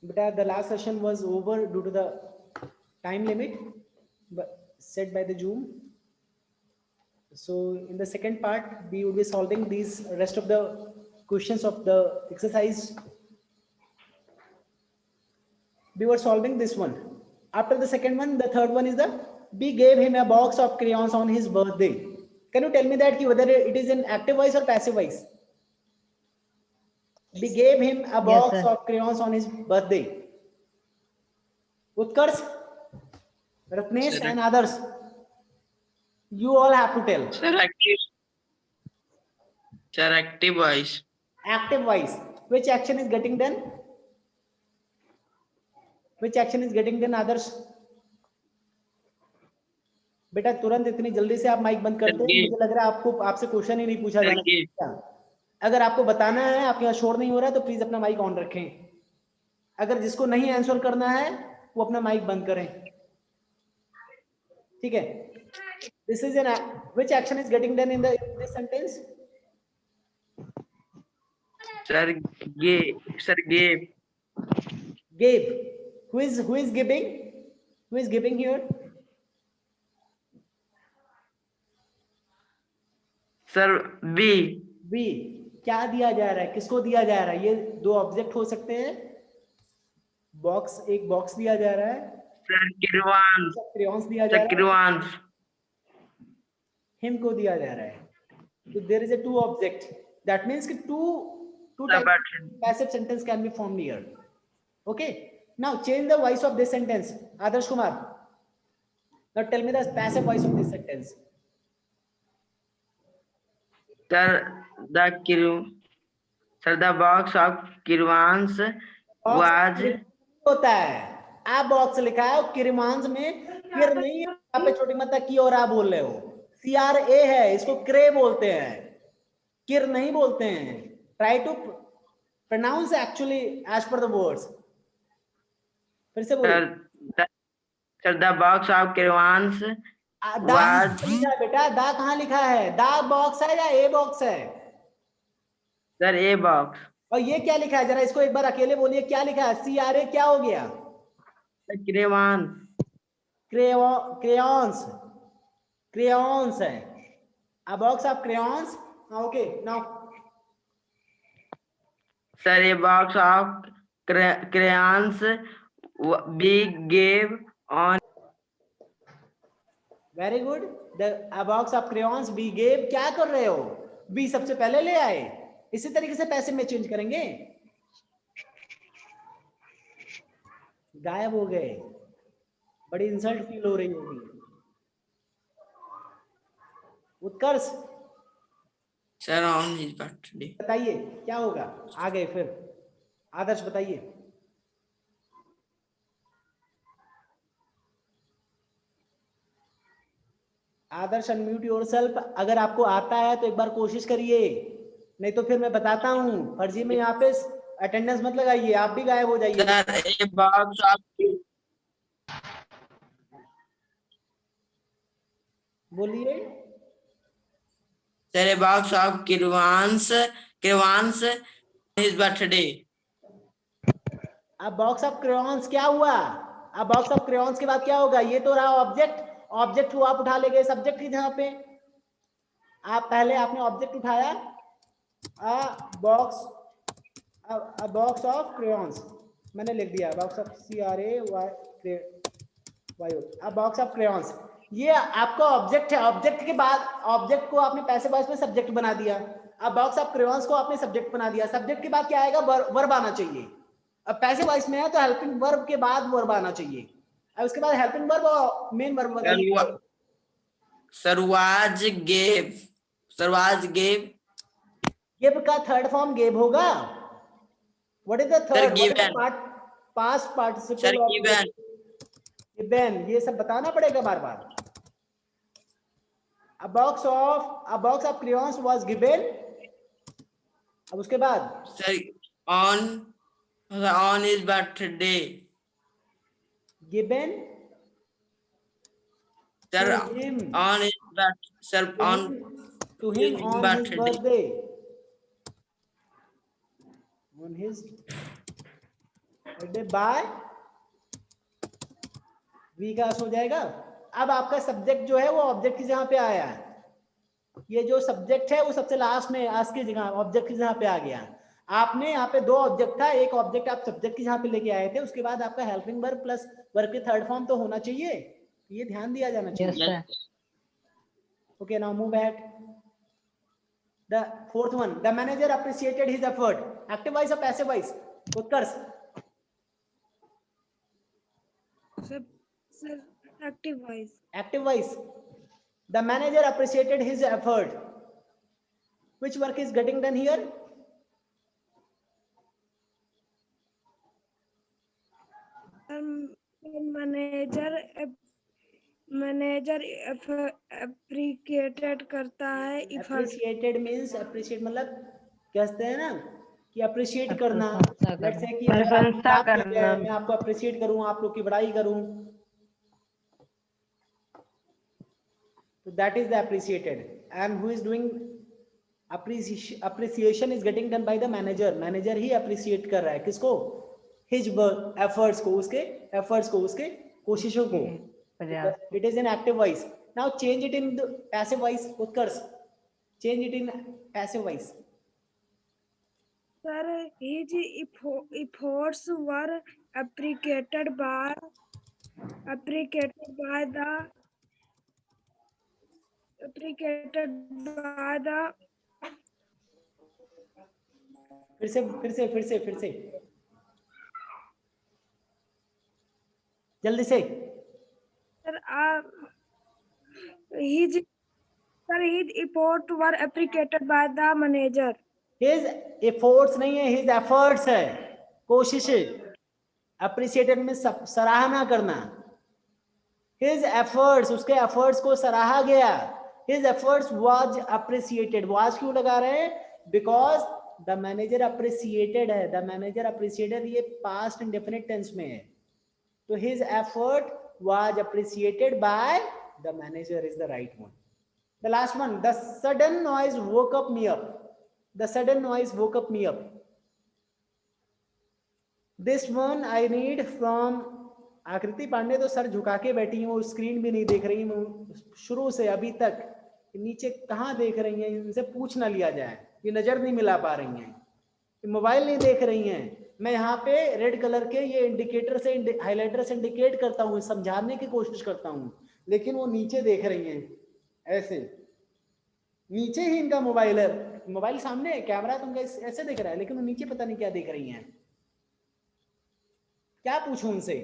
But the last session was over due to the time limit set by the Zoom. So in the second part, we will be solving these rest of the questions of the exercise. We were solving this one. After the second one, the third one is the we gave him a box of crayons on his birthday. Can you tell me that whether it is in active voice or passive voice? We gave him a Yes, box sir. of crayons on his birthday. Utkarsh, Ratnesh, and others. You all have to tell. Sir, active voice. Active voice. Which action is getting done? Which action is getting done, others? बेटा तुरंत इतनी जल्दी से आप mic बंद करते हैं, मुझे लग रहा है आपको आपसे क्वेश्चन ही नहीं पूछा जाना चाहिए। अगर आपको बताना है, आपके यहाँ शोर नहीं हो रहा है, तो प्लीज अपना माइक ऑन रखें। अगर जिसको नहीं आंसर करना है वो अपना माइक बंद करें, ठीक है? This is an which action is getting done in this sentence? Sir, gave. Gave. Who is giving? Who is giving here? Sir, B. B. क्या दिया जा रहा है, किसको दिया जा रहा है? ये दो ऑब्जेक्ट हो सकते हैं। बॉक्स, एक बॉक्स दिया जा रहा है। Sir, crayons दिया जा रहा है। crayons. हिम को दिया जा रहा है। So there is a two object. That means कि two types of passive sentence can be formed here. Okay. Now change the voice of this sentence. Adarsh Kumar. Now tell me the passive voice of this sentence. Sir, the box of crayons was. होता है। आप box लिखा है, किरमांस में किर नहीं है, यहाँ पे छोटी मात्रा की और आप बोल रहे हो। CRA है, इसको क्रे बोलते हैं, किर नहीं बोलते हैं। Try to pronounce actually as per the words. फिर से बोलो। Sir, the box of crayons was. बेटा दा कहाँ लिखा है? दा बॉक्स है या ए बॉक्स है? Sir a box. और ये क्या लिखा है, जरा इसको एक बार अकेले बोलिए, क्या लिखा है? CRA क्या हो गया? क्रेयॉन्स, क्रेयॉन्स है। A box of crayons. Okay, now. Sir, a box of crayons we gave on. Very good. A box of crayons we gave. क्या कर रहे हो? B सबसे पहले ले आए। इसी तरीके से पैसे में चेंज करेंगे। गायब हो गए, बड़ी इंसल्ट फील हो रही होगी। उत्कर्ष सर ऑन हिज बर्थडे, बताइए क्या होगा आगे? फिर आदर्श बताइए। आदर्श अनम्यूट योरसेल्फ। अगर आपको आता है तो एक बार कोशिश करिए, नहीं तो फिर मैं बताता हूँ, फर्जी में यहाँ पे अटेंडेंस मत लगाइए, आप भी गायब हो जाइए। सर ए बॉक्स ऑफ, बोलिए। Sir a box of crayons his birthday. अब बॉक्स ऑफ क्रेयॉन्स क्या हुआ? अब बॉक्स ऑफ क्रेयॉन्स के बाद क्या होगा? ये तो रहा ऑब्जेक्ट। ऑब्जेक्ट को आप उठा ले गए सब्जेक्ट की जगह पे। आप पहले आपने ऑब्जेक्ट उठाया, बॉक्स ऑफ क्रेयॉन्स, मैंने लिख दिया box of CRAY, box of crayons. ये आपका ऑब्जेक्ट है। ऑब्जेक्ट के बाद ऑब्जेक्ट को आपने पैसिव वॉइस में सब्जेक्ट बना दिया। अब बॉक्स ऑफ क्रेयॉन्स को आपने सब्जेक्ट बना दिया। सब्जेक्ट के बाद क्या आएगा? वर्ब आना चाहिए। अब पैसिव वॉइस में है तो हेल्पिंग वर्ब के बाद वर्ब आना चाहिए। अब उसके बाद हेल्पिंग वर्ब और मेन वर्ब बताइए। Sir was gave, sir was gave. Give का थर्ड फॉर्म गेव होगा। What is the third? Past participle of given. ये सब बताना पड़ेगा बार बार। A box of crayons was given. अब उसके बाद sir on his birthday, given sir to him, on his to him on his birthday, on his बाय विकास हो जाएगा। अब आपका सब्जेक्ट जो है वो ऑब्जेक्ट की जगह पे आया है, ये जो सब्जेक्ट है वो सबसे लास्ट में आस्क की जगह ऑब्जेक्ट की जगह पे आ गया। आपने यहाँ पे दो ऑब्जेक्ट था, एक ऑब्जेक्ट आप सब्जेक्ट की जगह पे लेके आए थे, उसके बाद आपका हेल्पिंग वर्ब प्लस वर्ब के थर्ड फॉर्म तो होना चाहिए, ये ध्यान दिया जाना चाहिए। Okay, now move ahead. The fourth one, the manager appreciated his effort. Active voice or passive voice? Utkarsh. Sir, active voice. Active voice. The manager appreciated his effort. Which work is getting done here? Manager appreciated करता है effort. Appreciated means appreciate मतलब कहते हैं ना कि appreciate करना। Let's say कि प्रशंसा करना। मैं आपको appreciate करूं, आप लोग की बड़ाई करूं, so that is the appreciated. And who is doing appreciation is getting done by the manager. Manager he appreciate कर रहा है किसको? His efforts को, उसके efforts को, उसके कोशिशों को। It is in active voice. Now change it in the passive voice. Utkarsh, change it in passive voice. Sir, his efforts were appreciated by the फिर से जल्दी से। his efforts were appreciated by the manager. His efforts नहीं है, his efforts है, कोशिश। Appreciated में सराहना करना। His efforts, उसके efforts को सराहा गया। His efforts was appreciated. was क्यों लगा रहे हैं? Because the manager appreciated है, the manager appreciated ये past indefinite tense में है, तो his effort was appreciated by the manager is the right one. The last one, the sudden noise woke up me up. The sudden noise woke up me up. This one I need from आकृति पांडे। तो sir झुका के बैठी हूँ, screen भी नहीं देख रही हूँ शुरू से अभी तक, नीचे कहाँ देख रही हैं, इनसे पूछ ना लिया जाए, ये नजर नहीं मिला पा रही हैं, मोबाइल नहीं देख रही हैं। मैं यहाँ पे रेड कलर के ये इंडिकेटर से हाइलाइटर से इंडिकेट करता हूँ, समझाने की कोशिश करता हूँ, लेकिन वो नीचे देख रही हैं, ऐसे नीचे ही इनका मोबाइल है, मोबाइल सामने है, कैमरा तो उनका ऐसे दिख रहा है, लेकिन वो नीचे पता नहीं क्या देख रही हैं। क्या पूछूं उनसे?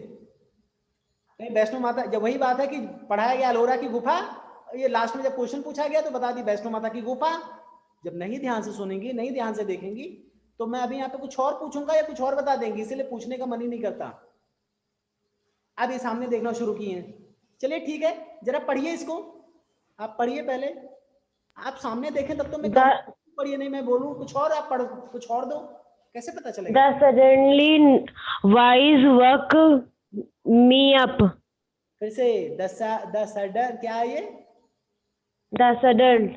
वैष्णो माता, जब वही बात है कि पढ़ाया गया अलोरा की गुफा, ये लास्ट में जब क्वेश्चन पूछा गया तो बता दी वैष्णो माता की गुफा। जब नहीं ध्यान से सुनेंगी, नहीं ध्यान से देखेंगी, तो मैं अभी यहाँ पे कुछ और पूछूंगा या कुछ और बता देंगी, इसलिए पूछने का मन ही नहीं करता। अब ये सामने देखना शुरू किए हैं। चलिए ठीक है, जरा पढ़िए इसको, आप पढ़िए पहले, आप सामने देखें तब तो मैं पढ़िए, नहीं मैं बोलूं कुछ और, आप पढ़ कुछ और दो, कैसे पता चलेगा? The suddenly wise woke me up. फिर से the sudden, क्या है ये? The sudden.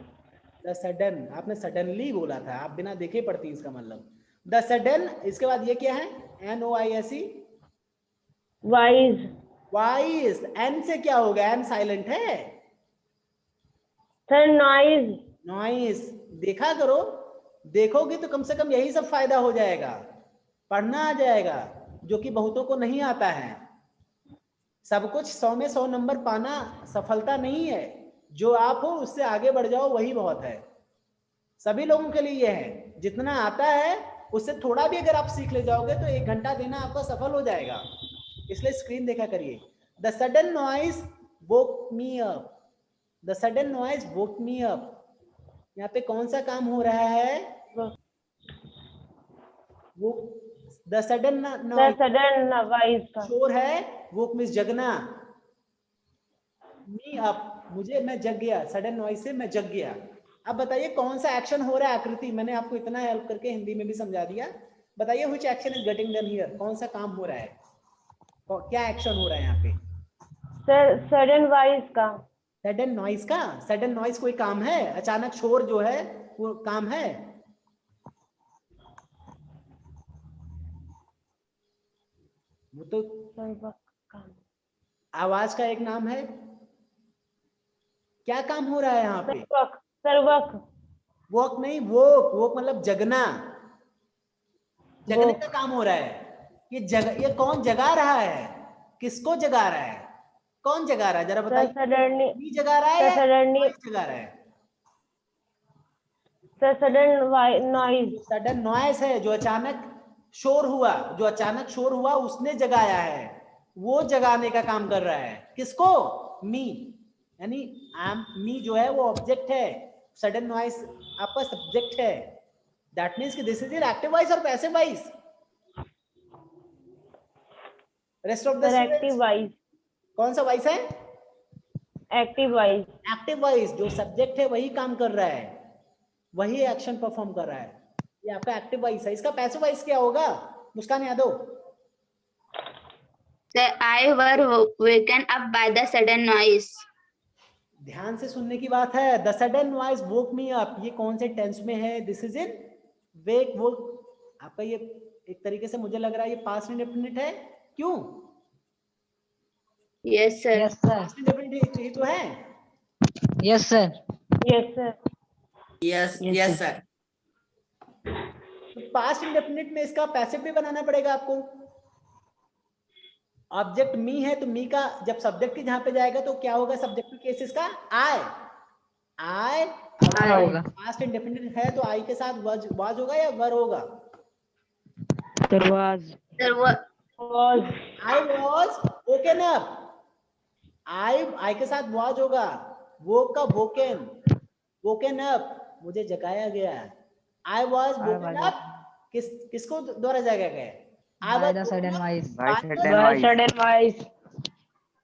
The sudden, आपने suddenly बोला था, आप बिना देखे पढ़ती इसका मतलब। The sudden, इसके बाद ये क्या है? NOISE, Wise. wise, N से क्या होगा? N साइलेंट है। Sir, noise. नॉइस, देखा करो, देखोगे तो कम से कम यही सब फायदा हो जाएगा, पढ़ना आ जाएगा, जो कि बहुतों को नहीं आता है। सब कुछ 100 में 100 नंबर पाना सफलता नहीं है, जो आप हो उससे आगे बढ़ जाओ, वही बहुत है। सभी लोगों के लिए ये है, जितना आता है उससे थोड़ा भी अगर आप सीख ले जाओगे तो 1 घंटा देना आपका सफल हो जाएगा। इसलिए स्क्रीन देखा करिए। The sudden noise woke me up, the sudden noise woke me up. यहाँ पे कौन सा काम हो रहा है? वो द सडन Wise का शोर है, वोक मींस जगना, मी अप मुझे, मैं जग गया, सडन नॉइज से मैं जग गया। अब बताइए कौन सा एक्शन हो रहा है? आकृति, मैंने आपको इतना हेल्प करके हिंदी में भी समझा दिया, बताइए which action is getting done here, कौन सा काम हो रहा है, क्या एक्शन हो रहा है यहाँ पे? सर sudden wise का। सडन नॉइज का? सडन नॉइज कोई काम है? अचानक शोर जो है वो काम है? वो तो सर्वक काम। आवाज का एक नाम है। क्या काम हो रहा है यहाँ पे? सर्वक सर्वक वॉक नहीं, वोक, वोक मतलब जगना, जगने Woke. का काम हो रहा है। ये कौन जगा रहा है? किसको जगा रहा है? कौन जगा रहा है जरा Sir, बताइए। suddenly, मी जगा रहा है sir, या suddenly, voice जगा रहा है? sir, sudden noise. Sudden noise है, जो अचानक शोर हुआ, जो अचानक शोर हुआ उसने जगाया है, वो जगाने का काम कर रहा है। किसको? मी, यानी मी जो है वो ऑब्जेक्ट है, सडन नॉइस आपका सब्जेक्ट है। दैट मीन्स कि दिस इज एक्टिव वॉइस और passive voice. Rest of the Sir, active voice. कौन सा वॉइस है? Active voice. एक्टिव वॉइस, जो सब्जेक्ट है वही काम कर रहा है, वही एक्शन परफॉर्म कर रहा है, ये आपका एक्टिव वॉइस है। इसका पैसिव वॉइस क्या होगा? मुस्कान Yadav. The eye were waken up by the sudden noise. ध्यान से सुनने की बात है। The sudden noise woke me up, ये कौन से टेंस में है? दिस इज इन वेक। वो आपका ये एक तरीके से मुझे लग रहा है ये पास्ट इंडेफिनिट है। क्यों? Yes, sir. Yes, sir. Past indefinite ही तो है। Yes, sir. Yes, sir. Yes, Yes, yes, sir. sir. तो पास्ट इंडेफिनिट में इसका पैसिव भी बनाना पड़ेगा आपको। ऑब्जेक्ट मी है तो मी का जब सब्जेक्ट के जहां पे जाएगा तो क्या होगा? सब्जेक्ट केस इसका आई। आई होगा। पास्ट इंडेफिनिट है तो आई के साथ वाज होगा या वर होगा? There was. There were Was. I was woken up, आई के साथ वॉज होगा, वो का वोकन, वोकन अप मुझे जगाया गया। आई वॉज वोकन अप किसको द्वारा जगाया गया? By the sudden voice. By sudden By voice. sudden voice.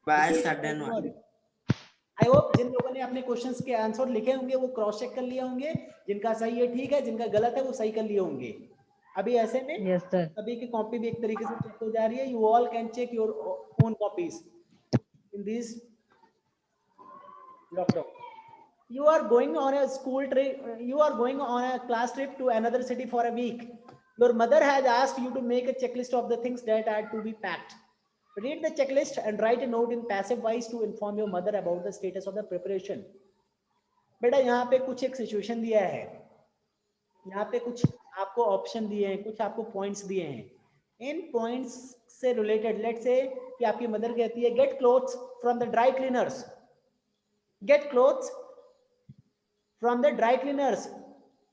By sudden one. I hope जिन लोगों ने अपने क्वेश्चंस के आंसर लिखे होंगे वो क्रॉस चेक कर लिए होंगे, जिनका सही है ठीक है, जिनका गलत है वो सही कर लिए होंगे। अभी ऐसे में Yes, sir. सभी की कॉपी भी एक तरीके से चेक हो जा रही है। You all can check your own copies in this lockdown. You are going on a school trip, you are going on a class trip to another city for a week. Your mother has asked you to make a checklist of the things that are to be packed. Read the checklist and write a note in passive voice to inform your mother about the status of the preparation. बेटा यहाँ पे कुछ एक situation दिया है, यहाँ पे कुछ आपको ऑप्शन दिए हैं, कुछ आपको पॉइंट्स दिए हैं। इन पॉइंट्स से रिलेटेड लेट्स से कि आपकी मदर कहती है get clothes from the dry cleaners, get clothes from the dry cleaners.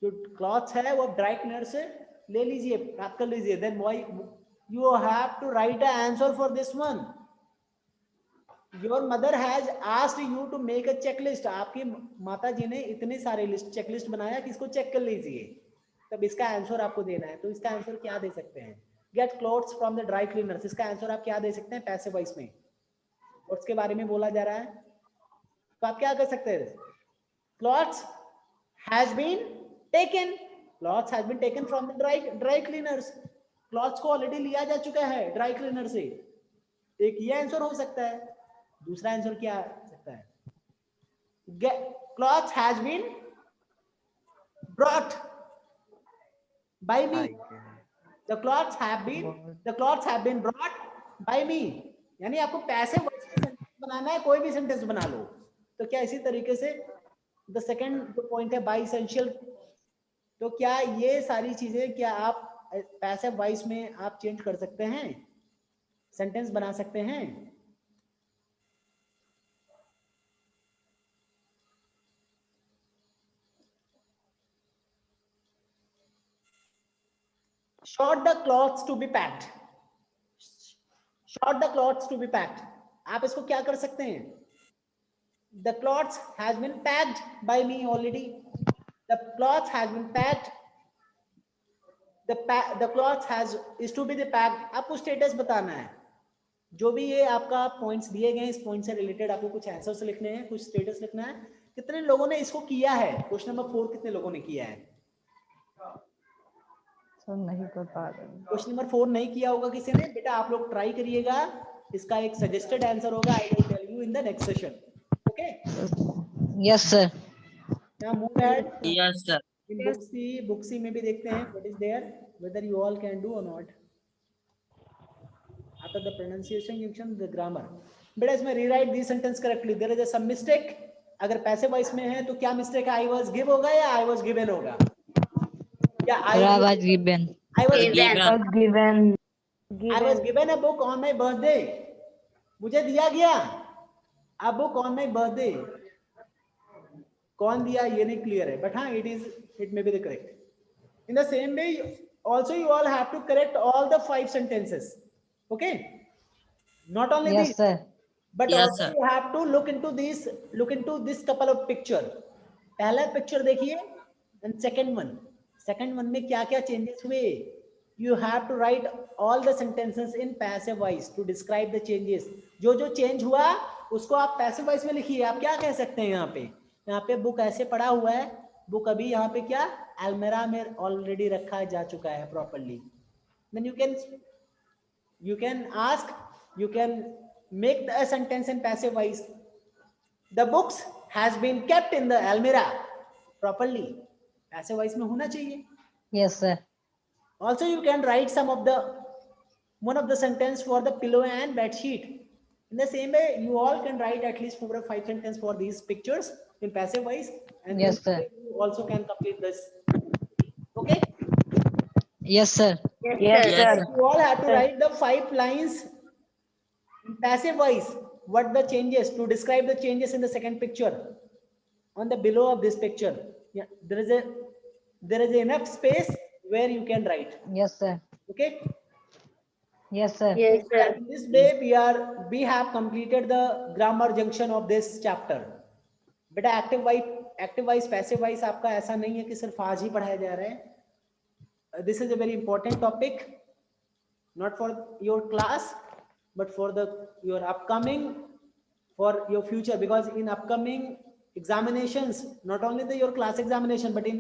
जो क्लॉथ्स है वो ड्राई क्लीनर से ले लीजिए, प्राप्त कर लीजिए। Then why you have to write a answer for this one. Your mother has asked you to make a checklist. आपकी माता जी ने इतने सारे लिस्ट चेकलिस्ट बनाया कि इसको चेक कर लीजिए, तब इसका आंसर आपको देना है। तो इसका आंसर क्या दे सकते हैं? Get clothes from the dry cleaners, इसका आंसर आप क्या दे सकते हैं? पैसिव वॉइस में क्लॉथ्स के बारे में बोला जा रहा है, तो आप क्या कर सकते हैं? Clothes has been taken, cloths has been taken from the dry cleaners। cloths को ऑलरेडी लिया जा चुका है ड्राई क्लीनर से। एक ये आंसर हो सकता है। दूसरा आंसर क्या हो सकता है? cloths has been brought by me, the cloths have been brought by me। यानी आपको पैसिव वॉइस में सेंटेंस बनाना है, कोई भी सेंटेंस बना लो। तो क्या इसी तरीके से द सेकेंड जो पॉइंट है बाई एसेंशियल, तो क्या ये सारी चीजें क्या आप पैसिव वॉइस में आप चेंज कर सकते हैं, सेंटेंस बना सकते हैं? short the cloths to be packed, short the cloths to be packed, आप इसको क्या कर सकते हैं? The cloths has been packed by me already, the cloths has been packed, the cloths has is to be the packed। आपको status बताना है। जो भी ये आपका पॉइंट्स दिए गए, इस पॉइंट से रिलेटेड आपको कुछ आंसर्स लिखने हैं, कुछ स्टेटस लिखना है। कितने लोगों ने इसको किया है? क्वेश्चन नंबर 4 कितने लोगों ने किया है? सर नहीं कर पा रहे। क्वेश्चन नंबर 4 नहीं किया होगा किसी ने? बेटा आप लोग ट्राई करिएगा, इसका एक सजेस्टेड आंसर होगा, I will tell you in the next session. Okay, Yes, sir. Now move ahead. Yes, sir. In book C में भी देखते हैं what is there, whether you all can do और नॉट। आप after the pronunciation junction the grammar. बेटा इसमें rewrite these sentence correctly. There is a some mistake. अगर passive voice में है तो क्या मिस्टेक है? I was give होगा या I was given होगा? या Sir, I was given. I was Given. Was given. I was given a book on my birthday. मुझे दिया गया a book on my birthday. कौन दिया ये नहीं क्लियर है, but हाँ it may be the correct. In the same way, also you all have to correct all the 5 sentences. Okay? Not only Yes, these, sir. but Yes, also sir. you have to look into this couple of picture. पहला picture देखिए and second one में क्या क्या changes हुए. You have to write all the sentences in passive voice to describe the changes. जो जो change हुआ उसको आप passive voice में लिखिए. आप क्या कह सकते हैं यहाँ पे बुक ऐसे पड़ा हुआ है, बुक अभी यहाँ पे क्या अलमेरा में ऑलरेडी रखा जा चुका है properly. Then you can ask, you can make a sentence in passive voice. The books has been kept in the almirah properly. Passive voice में होना चाहिए. Yes, sir. Also, you can write one of the sentence for the pillow and bed sheet. In the same way, you all can write at least 4 or 5 sentences for these pictures in passive voice. And Yes, sir. you also can complete this. Okay? Yes, sir. Yes, Yes, sir. sir. You all have to write the 5 lines in passive voice. What the changes to describe the changes in the second picture on the below of this picture. Yeah, there is enough space where you can write. Yes, sir. Okay. Yes, Yes, sir. sir. In this way we have completed the grammar junction of this chapter. बेटा active voice passive voice आपका ऐसा नहीं है कि सिर्फ आज ही पढ़ाया जा रहा है. This is a very important topic, not for your class but for your upcoming, for your future, because in upcoming examinations, not only your class examination but in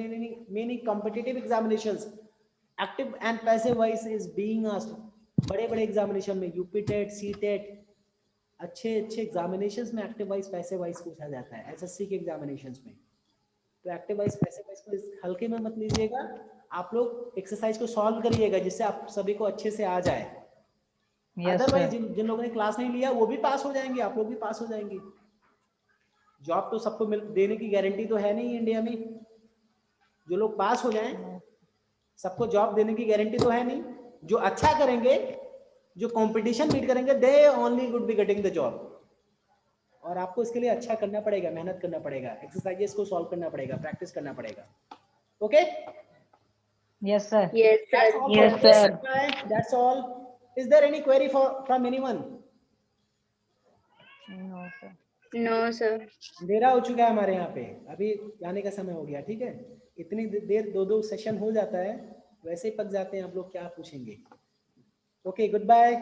many competitive examinations, active and passive voice is being asked. बड़े बड़े examination में UP TET C TET अच्छे examinations में active voice passive voice पूछा जाता है. SSC के examinations में तो एक्टिव वॉइस पैसिव वॉइस को हल्के में मत लीजिएगा. आप लोग एक्सरसाइज को सॉल्व करिएगा जिससे आप सभी को अच्छे से आ जाए. Yes, otherwise sir. जिन लोगों ने क्लास नहीं लिया वो भी पास हो जाएंगे, आप लोग भी पास हो जाएंगे. जॉब तो सबको देने की गारंटी तो है नहीं इंडिया में. जो लोग पास हो जाएं सबको जॉब देने की गारंटी तो है नहीं. जो अच्छा करेंगे, जो कंपटीशन मीट करेंगे, they only would be getting the job. और आपको इसके लिए अच्छा करना पड़ेगा, मेहनत करना पड़ेगा, एक्सरसाइजेस को सॉल्व करना पड़ेगा, प्रैक्टिस करना पड़ेगा. Okay? Yes, sir. Yes, That's sir. all Yes, for this sir. time. That's all. Is there any query from anyone? No, sir. No, sir. अंधेरा हो चुका है हमारे यहाँ पे, अभी जाने का समय हो गया. ठीक है, इतनी देर 2 सेशन हो जाता है, वैसे ही पक जाते हैं. आप लोग क्या पूछेंगे? Okay, good bye.